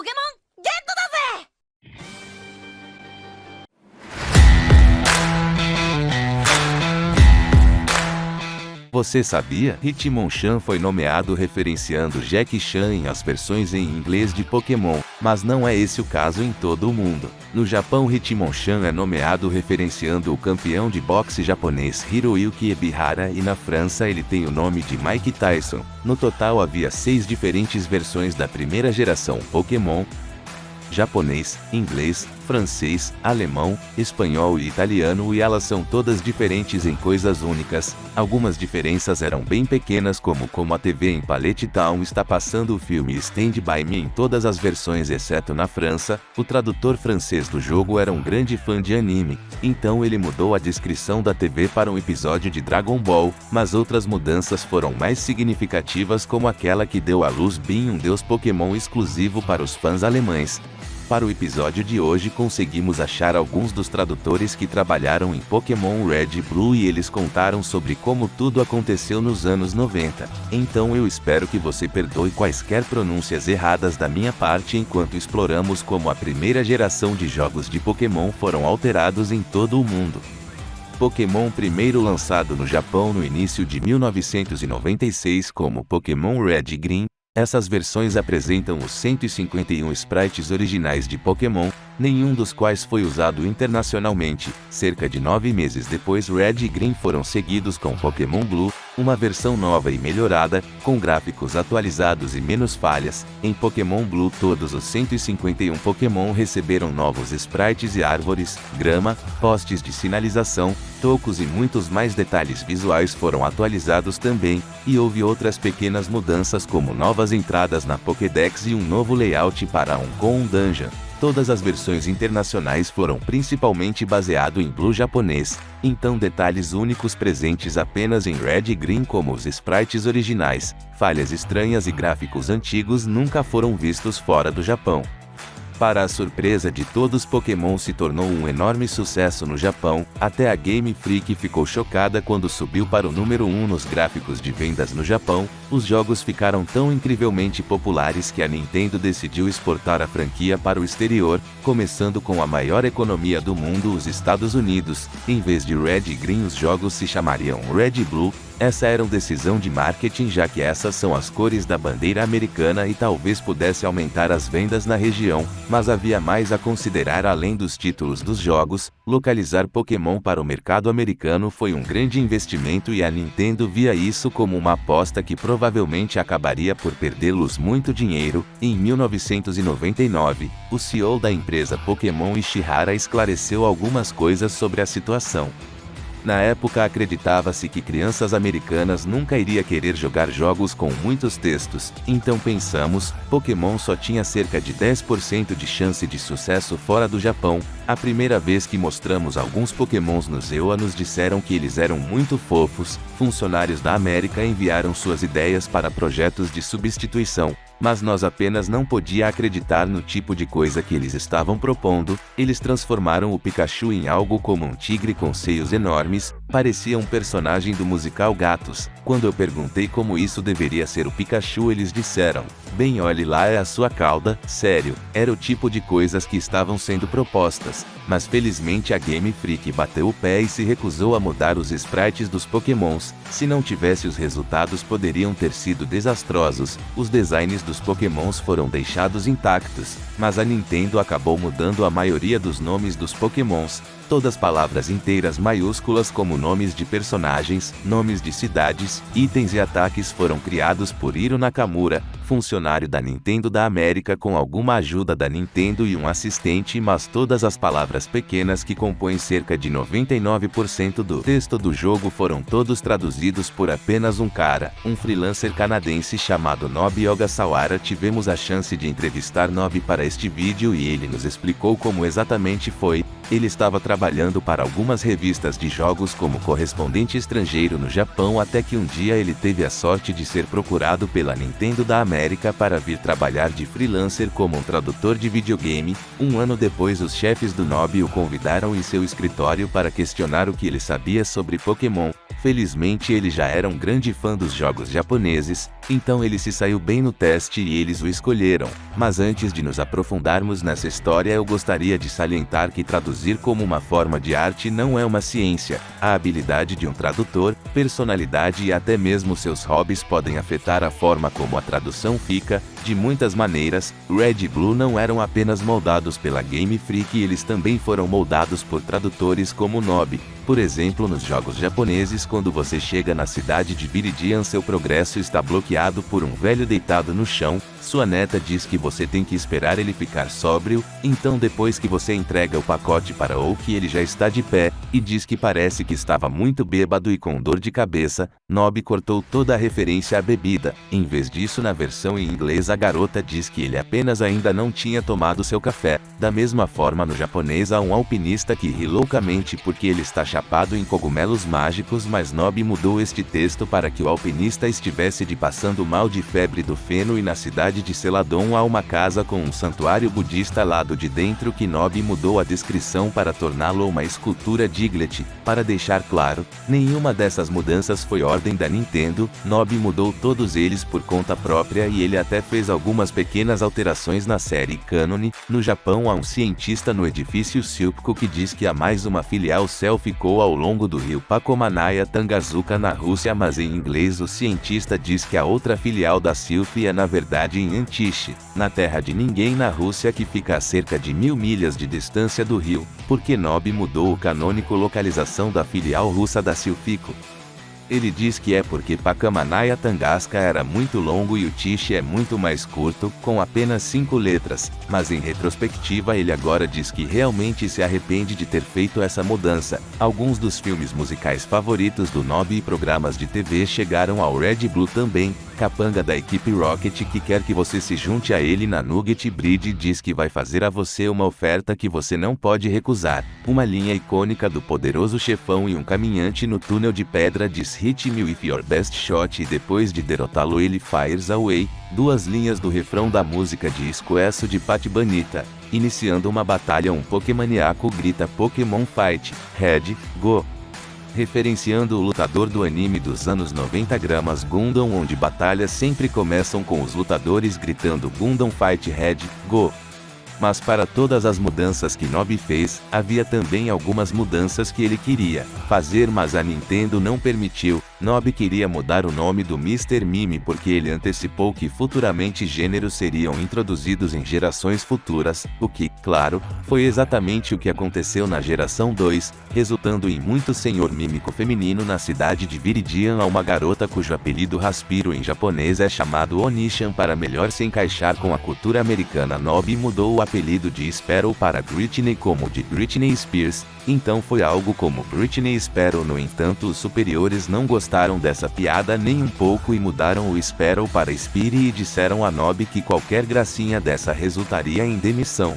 ケモンゲットだぜ。 Você sabia? Hitmonchan foi nomeado referenciando Jack Chan em as versões em inglês de Pokémon, mas não é esse o caso em todo o mundo. No Japão, Hitmonchan é nomeado referenciando o campeão de boxe japonês Hiroyuki Ebihara e na França ele tem o nome de Mike Tyson. No total havia 6 diferentes versões da primeira geração Pokémon: japonês, inglês, francês, alemão, espanhol e italiano, e elas são todas diferentes em coisas únicas. Algumas diferenças eram bem pequenas, como a TV em Palette Town está passando o filme Stand By Me em todas as versões exceto na França. O tradutor francês do jogo era um grande fã de anime, então ele mudou a descrição da TV para um episódio de Dragon Ball, mas outras mudanças foram mais significativas, como aquela que deu à luz Bin, um deus Pokémon exclusivo para os fãs alemães. Para o episódio de hoje conseguimos achar alguns dos tradutores que trabalharam em Pokémon Red e Blue e eles contaram sobre como tudo aconteceu nos anos 90. Então eu espero que você perdoe quaisquer pronúncias erradas da minha parte enquanto exploramos como a primeira geração de jogos de Pokémon foram alterados em todo o mundo. Pokémon primeiro lançado no Japão no início de 1996 como Pokémon Red e Green. Essas versões apresentam os 151 sprites originais de Pokémon, nenhum dos quais foi usado internacionalmente. Cerca de 9 meses depois, Red e Green foram seguidos com Pokémon Blue, uma versão nova e melhorada, com gráficos atualizados e menos falhas. Em Pokémon Blue, todos os 151 Pokémon receberam novos sprites e árvores, grama, postes de sinalização, tocos e muitos mais detalhes visuais foram atualizados também, e houve outras pequenas mudanças como novas entradas na Pokédex e um novo layout para um Dungeon. Todas as versões internacionais foram principalmente baseado em Blue japonês, então detalhes únicos presentes apenas em Red e Green como os sprites originais, falhas estranhas e gráficos antigos nunca foram vistos fora do Japão. Para a surpresa de todos, Pokémon se tornou um enorme sucesso no Japão, até a Game Freak ficou chocada quando subiu para o número 1 nos gráficos de vendas no Japão. Os jogos ficaram tão incrivelmente populares que a Nintendo decidiu exportar a franquia para o exterior, começando com a maior economia do mundo, os Estados Unidos. Em vez de Red e Green, os jogos se chamariam Red e Blue. Essa era uma decisão de marketing, já que essas são as cores da bandeira americana e talvez pudesse aumentar as vendas na região, mas havia mais a considerar além dos títulos dos jogos. Localizar Pokémon para o mercado americano foi um grande investimento e a Nintendo via isso como uma aposta que provavelmente acabaria por perdê-los muito dinheiro. Em 1999, o CEO da empresa Pokémon Ishihara esclareceu algumas coisas sobre a situação. Na época acreditava-se que crianças americanas nunca iriam querer jogar jogos com muitos textos, então pensamos, Pokémon só tinha cerca de 10% de chance de sucesso fora do Japão. A primeira vez que mostramos alguns Pokémons no ZEUA nos disseram que eles eram muito fofos. Funcionários da América enviaram suas ideias para projetos de substituição, mas nós apenas não podia acreditar no tipo de coisa que eles estavam propondo. Eles transformaram o Pikachu em algo como um tigre com seios enormes, parecia um personagem do musical Gatos. Quando eu perguntei como isso deveria ser o Pikachu, eles disseram, bem, olhe lá, é a sua cauda. Sério, era o tipo de coisas que estavam sendo propostas, mas felizmente a Game Freak bateu o pé e se recusou a mudar os sprites dos Pokémons. Se não tivesse, os resultados poderiam ter sido desastrosos. Os designs dos Pokémons foram deixados intactos, mas a Nintendo acabou mudando a maioria dos nomes dos Pokémons. Todas palavras inteiras maiúsculas como nomes de personagens, nomes de cidades, itens e ataques foram criados por Hiro Nakamura, funcionário da Nintendo da América com alguma ajuda da Nintendo e um assistente, mas todas as palavras pequenas que compõem cerca de 99% do texto do jogo foram todos traduzidos por apenas um cara, um freelancer canadense chamado Nobi Ogasawara. Tivemos a chance de entrevistar Nobi para este vídeo e ele nos explicou como exatamente foi. Ele estava trabalhando para algumas revistas de jogos como correspondente estrangeiro no Japão até que um dia ele teve a sorte de ser procurado pela Nintendo da América para vir trabalhar de freelancer como um tradutor de videogame. Um ano depois, os chefes do Nobi o convidaram em seu escritório para questionar o que ele sabia sobre Pokémon. Felizmente ele já era um grande fã dos jogos japoneses, então ele se saiu bem no teste e eles o escolheram. Mas antes de nos aprofundarmos nessa história, eu gostaria de salientar que traduzir como uma forma de arte não é uma ciência. A habilidade de um tradutor, personalidade e até mesmo seus hobbies podem afetar a forma como a tradução fica. De muitas maneiras, Red Blue não eram apenas moldados pela Game Freak, eles também foram moldados por tradutores como Nob. Por exemplo, nos jogos japoneses, quando você chega na cidade de Viridian, seu progresso está bloqueado por um velho deitado no chão. Sua neta diz que você tem que esperar ele ficar sóbrio, então depois que você entrega o pacote para Oki, ele já está de pé, e diz que parece que estava muito bêbado e com dor de cabeça. Nob cortou toda a referência à bebida. Em vez disso, na versão em inglês, a garota diz que ele apenas ainda não tinha tomado seu café. Da mesma forma, no japonês há um alpinista que ri loucamente porque ele está chapado em cogumelos mágicos, mas Nob mudou este texto para que o alpinista estivesse passando mal de febre do feno, e na cidade de Celadon há uma casa com um santuário budista ao lado de dentro que Nob mudou a descrição para torná-lo uma escultura Diglett. Para deixar claro, nenhuma dessas mudanças foi ordem da Nintendo, Nob mudou todos eles por conta própria e ele até fez algumas pequenas alterações na série Canone. No Japão há um cientista no edifício Silpco que diz que há mais uma filial Cell ficou ao longo do rio Pakomanaya Tangazuka na Rússia, mas em inglês o cientista diz que a outra filial da Silph é na verdade em Antiche, na terra de ninguém na Rússia, que fica a cerca de 1000 milhas de distância do rio. Porque Nob mudou o canônico localização da filial russa da Silphico? Ele diz que é porque Pakamanaya Tangaska era muito longo e o Tiche é muito mais curto, com apenas 5 letras, mas em retrospectiva ele agora diz que realmente se arrepende de ter feito essa mudança. Alguns dos filmes musicais favoritos do Nob e programas de TV chegaram ao Red Blue também. Capanga da equipe Rocket, que quer que você se junte a ele na Nugget Bridge, diz que vai fazer a você uma oferta que você não pode recusar. Uma linha icônica do poderoso chefão e um caminhante no túnel de pedra diz "Hit me with your best shot", e depois de derrotá-lo ele fires away. Duas linhas do refrão da música de Escoeço de Pat Banita. Iniciando uma batalha, um Pokémoníaco grita "Pokémon Fight, Red, Go!", referenciando o lutador do anime dos anos 90 Gramas Gundam, onde batalhas sempre começam com os lutadores gritando Gundam Fight Red, Go! Mas para todas as mudanças que Nob fez, havia também algumas mudanças que ele queria fazer, mas a Nintendo não permitiu. Nob queria mudar o nome do Mr. Mime porque ele antecipou que futuramente gêneros seriam introduzidos em gerações futuras, o que, claro, foi exatamente o que aconteceu na geração 2, resultando em muito senhor mímico feminino na cidade de Viridian. Há uma garota cujo apelido Raspiro em japonês é chamado Onishan para melhor se encaixar com a cultura americana. Nob mudou o apelido de Sparrow para Britney como de Britney Spears, então foi algo como Britney Sparrow. No entanto, os superiores não gostaram dessa piada nem um pouco e mudaram o Sparrow para Speedy e disseram a Nob que qualquer gracinha dessa resultaria em demissão.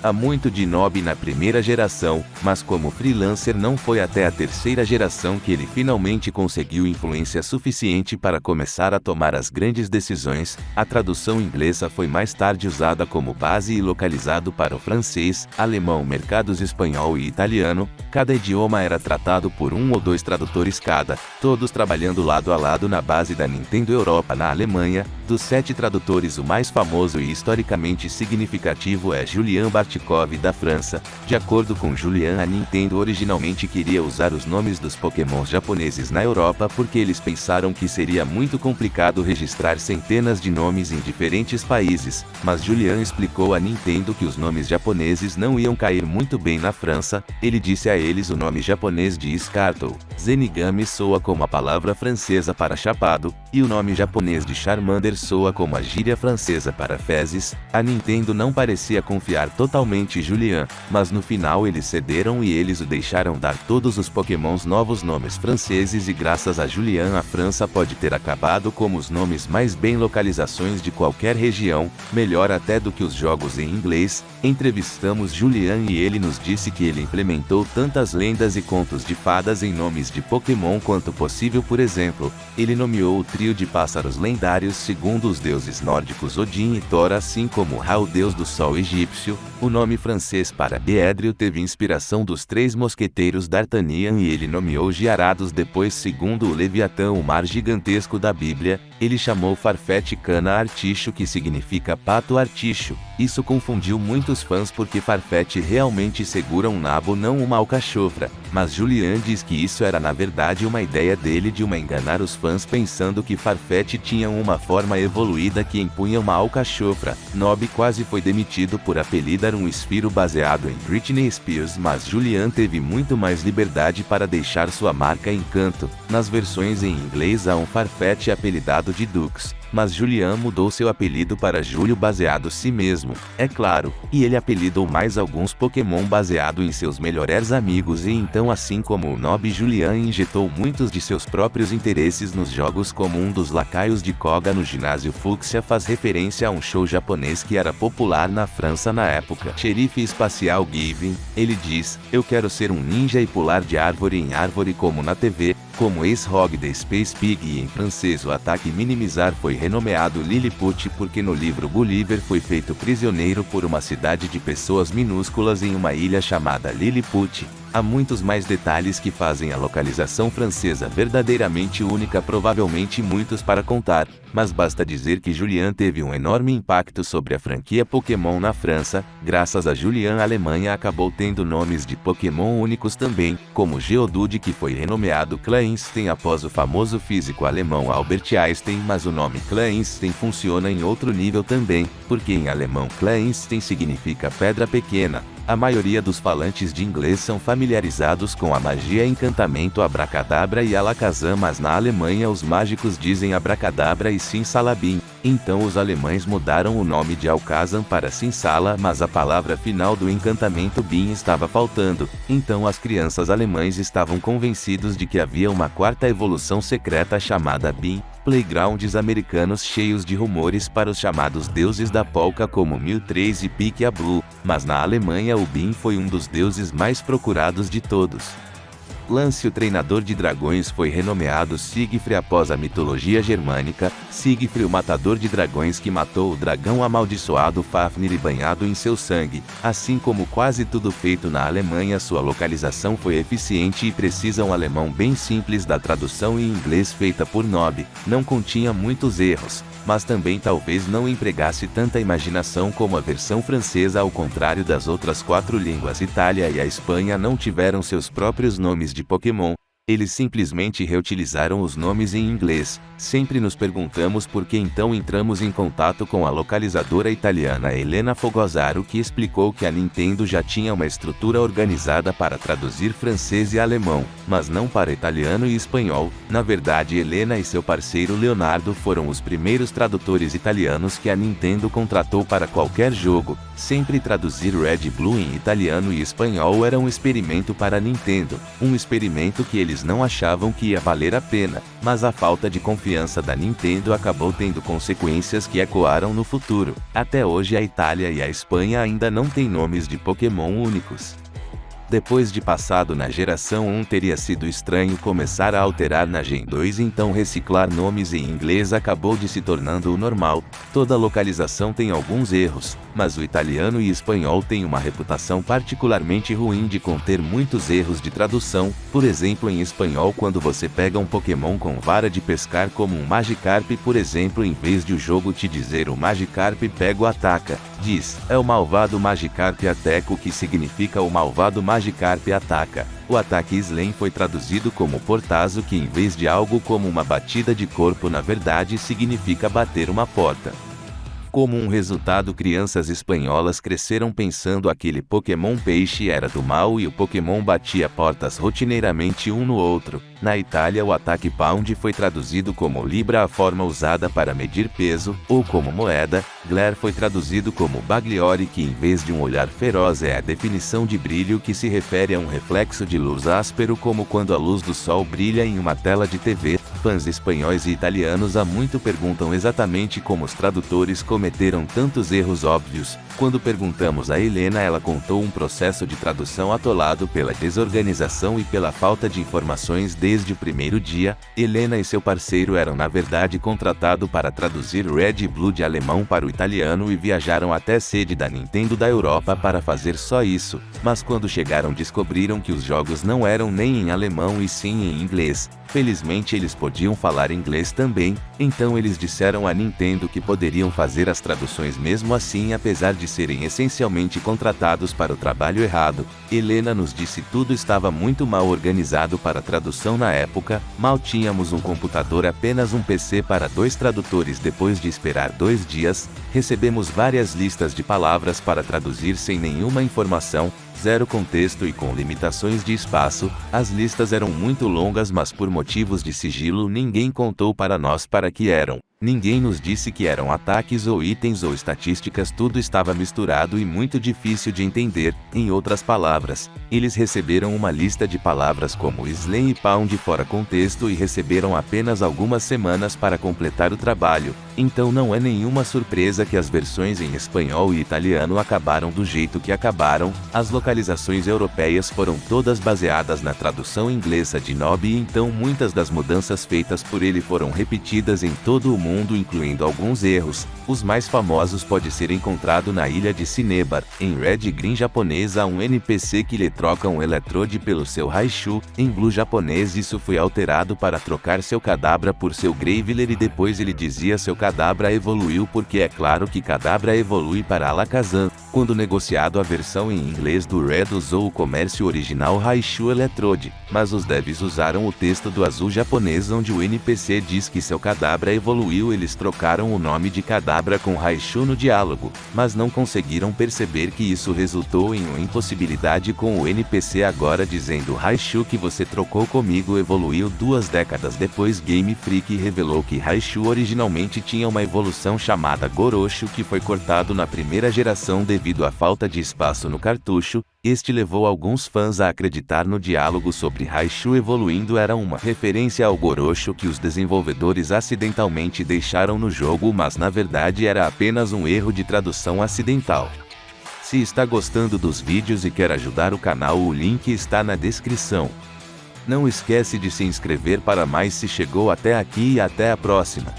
Há muito de Nob na primeira geração, mas como freelancer não foi até a terceira geração que ele finalmente conseguiu influência suficiente para começar a tomar as grandes decisões. A tradução inglesa foi mais tarde usada como base e localizado para o francês, alemão, mercados espanhol e italiano. Cada idioma era tratado por 1 ou 2 tradutores cada, todos trabalhando lado a lado na base da Nintendo Europa. Na Alemanha, dos 7 tradutores, o mais famoso e historicamente significativo é Julian Bartikov da França. De acordo com Julian, a Nintendo originalmente queria usar os nomes dos Pokémons japoneses na Europa porque eles pensaram que seria muito complicado registrar centenas de nomes em diferentes países, mas Julian explicou à Nintendo que os nomes japoneses não iam cair muito bem na França. Ele disse a eles o nome japonês de Scarto, Zenigame, soa como a palavra francesa para chapado, e o nome japonês de Charmander soa como a gíria francesa para fezes. A Nintendo não parecia confiar totalmente em Julian, mas no final eles cederam e eles o deixaram dar todos os Pokémons novos nomes franceses, e graças a Julian a França pode ter acabado como os nomes mais bem localizações de qualquer região, melhor até do que os jogos em inglês. Entrevistamos Julian e ele nos disse que ele implementou tantas lendas e contos de fadas em nomes de Pokémon quanto possível. Por exemplo, ele nomeou o trio de pássaros lendários segundo os deuses nórdicos Odin e Thor, assim como Ra, o deus do sol egípcio. O O nome francês para Biedrio teve inspiração dos três mosqueteiros d'Artagnan e ele nomeou Giarados depois, segundo o Leviatã, o mar gigantesco da Bíblia. Ele chamou Farfetch cana articho, que significa pato articho. Isso confundiu muitos fãs porque Farfetch realmente segura um nabo, não uma alcachofra. Mas Julian diz que isso era na verdade uma ideia dele de enganar os fãs, pensando que Farfetch tinha uma forma evoluída que empunha uma alcachofra. Nob quase foi demitido por apelidar um esfiro baseado em Britney Spears, mas Julian teve muito mais liberdade para deixar sua marca Encanto. Nas versões em inglês há um Farfetch apelidado de Dux, mas Julian mudou seu apelido para Júlio baseado em si mesmo, é claro, e ele apelidou mais alguns Pokémon baseado em seus melhores amigos, e então, assim como o Nob, Julian injetou muitos de seus próprios interesses nos jogos, como um dos lacaios de Koga no ginásio Fúcsia faz referência a um show japonês que era popular na França na época. Xerife espacial Giving, ele diz: eu quero ser um ninja e pular de árvore em árvore como na TV, como Ace-Hog the Space Pig, e em francês o ataque minimizar foi renomeado Lilliput porque no livro Gulliver foi feito prisioneiro por uma cidade de pessoas minúsculas em uma ilha chamada Lilliput. Há muitos mais detalhes que fazem a localização francesa verdadeiramente única, provavelmente muitos para contar, mas basta dizer que Julian teve um enorme impacto sobre a franquia Pokémon na França. Graças a Julian, a Alemanha acabou tendo nomes de Pokémon únicos também, como Geodude, que foi renomeado Kleinstein após o famoso físico alemão Albert Einstein, mas o nome Kleinstein funciona em outro nível também, porque em alemão Kleinstein significa pedra pequena. A maioria dos falantes de inglês são familiarizados com a magia encantamento abracadabra e alakazam, mas na Alemanha os mágicos dizem abracadabra e simsalabim. Então os alemães mudaram o nome de alakazam para simsala, mas a palavra final do encantamento bin estava faltando. Então as crianças alemães estavam convencidos de que havia uma quarta evolução secreta chamada bin. Playgrounds americanos cheios de rumores para os chamados deuses da polka como Mewtwo e Pika Blue, mas na Alemanha o Bin foi um dos deuses mais procurados de todos. Lance, o treinador de dragões, foi renomeado Siegfried após a mitologia germânica. Siegfried, o matador de dragões que matou o dragão amaldiçoado Fafnir e banhado em seu sangue. Assim como quase tudo feito na Alemanha, sua localização foi eficiente e precisa. Um alemão bem simples da tradução em inglês feita por Nob. Não continha muitos erros, mas também talvez não empregasse tanta imaginação como a versão francesa. Ao contrário das outras 4 línguas, Itália e a Espanha não tiveram seus próprios nomes de Pokémon. Eles simplesmente reutilizaram os nomes em inglês. Sempre nos perguntamos por que, então entramos em contato com a localizadora italiana Elena Fogosaro, que explicou que a Nintendo já tinha uma estrutura organizada para traduzir francês e alemão, mas não para italiano e espanhol. Na verdade, Helena e seu parceiro Leonardo foram os primeiros tradutores italianos que a Nintendo contratou para qualquer jogo. Sempre traduzir Red Blue em italiano e espanhol era um experimento para a Nintendo, um experimento que eles não achavam que ia valer a pena, mas a falta de confiança da Nintendo acabou tendo consequências que ecoaram no futuro. Até hoje a Itália e a Espanha ainda não têm nomes de Pokémon únicos. Depois de passado na geração 1, teria sido estranho começar a alterar na Gen 2, então reciclar nomes em inglês acabou de se tornando o normal. Toda localização tem alguns erros, mas o italiano e espanhol têm uma reputação particularmente ruim de conter muitos erros de tradução. Por exemplo, em espanhol, quando você pega um Pokémon com vara de pescar como um Magikarp, por exemplo, em vez de o jogo te dizer o Magikarp pega o ataca, diz, é o malvado Magikarp Attack, o que significa o malvado Magikarp ataca. O ataque Slam foi traduzido como portazo, que em vez de algo como uma batida de corpo, na verdade significa bater uma porta. Como um resultado, crianças espanholas cresceram pensando aquele Pokémon peixe era do mal e o Pokémon batia portas rotineiramente um no outro. Na Itália, o ataque Pound foi traduzido como Libra, a forma usada para medir peso, ou como moeda. Glare foi traduzido como Bagliore, que em vez de um olhar feroz é a definição de brilho, que se refere a um reflexo de luz áspero, como quando a luz do sol brilha em uma tela de TV. Fãs espanhóis e italianos há muito perguntam exatamente como os tradutores começaram cometeram tantos erros óbvios. Quando perguntamos a Helena, ela contou um processo de tradução atolado pela desorganização e pela falta de informações desde o primeiro dia. Helena e seu parceiro eram na verdade contratados para traduzir Red Blue de alemão para o italiano e viajaram até a sede da Nintendo da Europa para fazer só isso. Mas quando chegaram descobriram que os jogos não eram nem em alemão e sim em inglês. Felizmente eles podiam falar inglês também, então eles disseram à Nintendo que poderiam fazer as traduções mesmo assim, apesar de serem essencialmente contratados para o trabalho errado. Helena nos disse tudo estava muito mal organizado para a tradução na época, mal tínhamos um computador, apenas um PC para 2 tradutores. Depois de esperar 2 dias, recebemos várias listas de palavras para traduzir sem nenhuma informação, zero contexto e com limitações de espaço. As listas eram muito longas, mas por motivos de sigilo ninguém contou para nós para que eram. Ninguém nos disse que eram ataques ou itens ou estatísticas, tudo estava misturado e muito difícil de entender. Em outras palavras, eles receberam uma lista de palavras como slam e pound fora contexto e receberam apenas algumas semanas para completar o trabalho. Então não é nenhuma surpresa que as versões em espanhol e italiano acabaram do jeito que acabaram. As localizações europeias foram todas baseadas na tradução inglesa de Nob, e então muitas das mudanças feitas por ele foram repetidas em todo o mundo, incluindo alguns erros. Os mais famosos pode ser encontrado na ilha de Cinnabar. Em Red Green japonês há um NPC que lhe troca um Electrode pelo seu Raichu. Em Blue japonês isso foi alterado para trocar seu Kadabra por seu Graveler, e depois ele dizia seu Kadabra evoluiu, porque é claro que Kadabra evolui para Alakazam. Quando negociado, a versão em inglês do Red usou o comércio original Raichu Electrode, mas os devs usaram o texto do azul japonês onde o NPC diz que seu Kadabra evoluiu. Eles trocaram o nome de Kadabra com Raichu no diálogo, mas não conseguiram perceber que isso resultou em uma impossibilidade com o NPC agora dizendo Raichu que você trocou comigo evoluiu. 2 décadas depois, Game Freak revelou que Raichu originalmente tinha uma evolução chamada Gorosho que foi cortado na primeira geração devido à falta de espaço no cartucho. Este levou alguns fãs a acreditar no diálogo sobre Raichu evoluindo era uma referência ao Gorosho que os desenvolvedores acidentalmente deixaram no jogo, mas na verdade era apenas um erro de tradução acidental. Se está gostando dos vídeos e quer ajudar o canal, o link está na descrição. Não esquece de se inscrever para mais. Se chegou até aqui, e até a próxima.